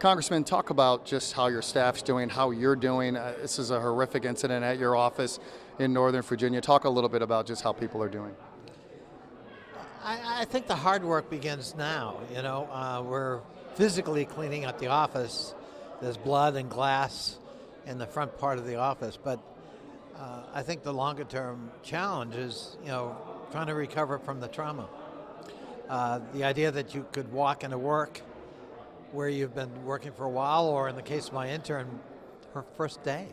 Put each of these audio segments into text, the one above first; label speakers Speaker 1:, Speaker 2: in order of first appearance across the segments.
Speaker 1: Congressman, talk about just how your staff's doing, how you're doing. This is a horrific incident at your office in Northern Virginia. Talk a little bit about just how people are doing.
Speaker 2: I think the hard work begins now. We're physically cleaning up the office. There's blood and glass in the front part of the office, but I think the longer term challenge is, trying to recover from the trauma. The idea that you could walk into work where you've been working for a while, or in the case of my intern, her first day,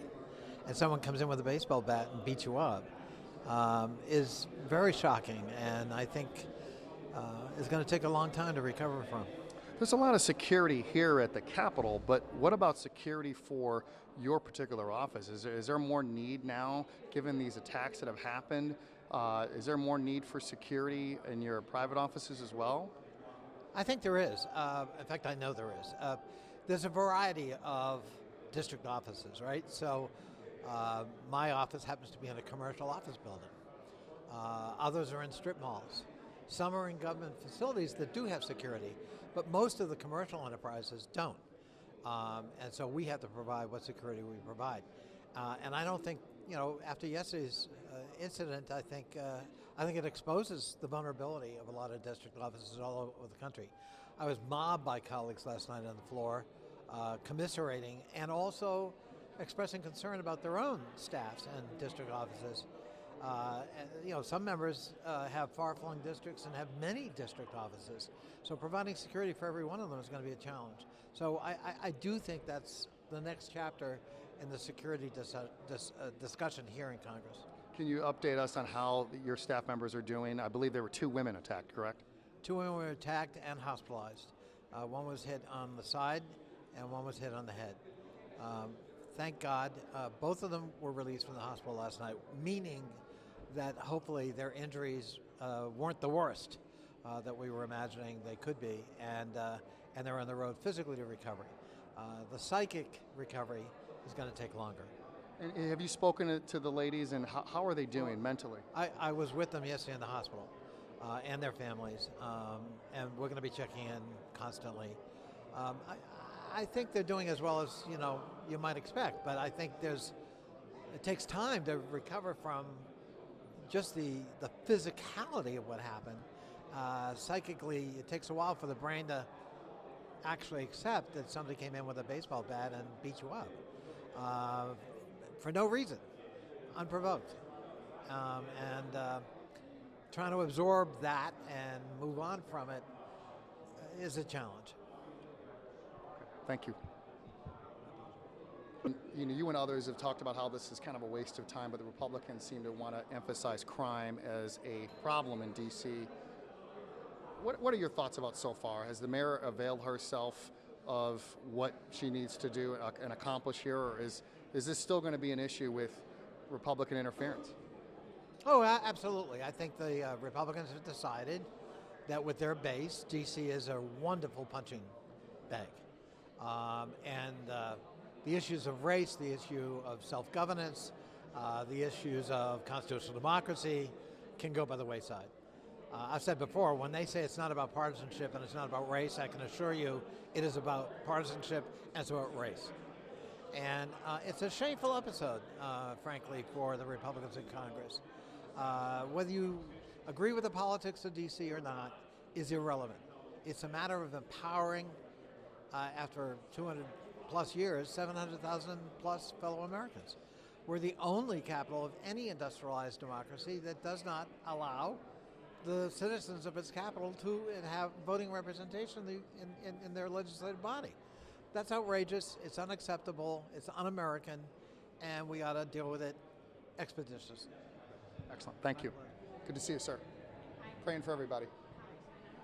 Speaker 2: and someone comes in with a baseball bat and beats you up, is very shocking, and I think it's going to take a long time to recover from.
Speaker 1: There's a lot of security here at the Capitol, but what about security for your particular office? Is there more need now, given these attacks that have happened? Is there more need for security in your private offices as well?
Speaker 2: I think there is. In fact, I know there is. There's a variety of district offices, right? So my office happens to be in a commercial office building. Others are in strip malls. Some are in government facilities that do have security, but most of the commercial enterprises don't. And so we have to provide what security we provide. And I don't think, after yesterday's incident, I think it exposes the vulnerability of a lot of district offices all over the country. I was mobbed by colleagues last night on the floor, commiserating and also expressing concern about their own staffs and district offices. Some members have far-flung districts and have many district offices. So providing security for every one of them is going to be a challenge. So I do think that's the next chapter in the security discussion here in Congress.
Speaker 1: Can you update us on how your staff members are doing? I believe there were 2 women attacked, correct?
Speaker 2: 2 women were attacked and hospitalized. One was hit on the side and one was hit on the head. Thank God, both of them were released from the hospital last night, meaning that hopefully their injuries weren't the worst that we were imagining they could be, and they're on the road physically to recovery. The psychic recovery is going to take longer.
Speaker 1: And have you spoken to the ladies, and how are they doing mentally?
Speaker 2: I was with them yesterday in the hospital and their families, and we're going to be checking in constantly. I think they're doing as well as you might expect, but I think it takes time to recover from just the physicality of what happened. Psychically, it takes a while for the brain to actually accept that somebody came in with a baseball bat and beat you up for no reason, unprovoked. Trying to absorb that and move on from it is a challenge.
Speaker 1: Thank you. You and others have talked about how this is kind of a waste of time, but the Republicans seem to want to emphasize crime as a problem in D.C. What are your thoughts about so far? Has the mayor availed herself of what she needs to do and accomplish here, or is this still going to be an issue with Republican interference?
Speaker 2: Oh, absolutely. I think the Republicans have decided that with their base, D.C. is a wonderful punching bag. The issues of race, the issue of self-governance, the issues of constitutional democracy can go by the wayside. I've said before, when they say it's not about partisanship and it's not about race, I can assure you it is about partisanship and it's about race. And it's a shameful episode, frankly, for the Republicans in Congress. Whether you agree with the politics of D.C. or not is irrelevant. It's a matter of empowering, after 200 plus years, 700,000 plus fellow Americans. We're the only capital of any industrialized democracy that does not allow the citizens of its capital to have voting representation in their legislative body. That's outrageous, it's unacceptable, it's un-American, and we ought to deal with it expeditiously.
Speaker 1: Excellent, thank you. Good to see you, sir. Praying for everybody.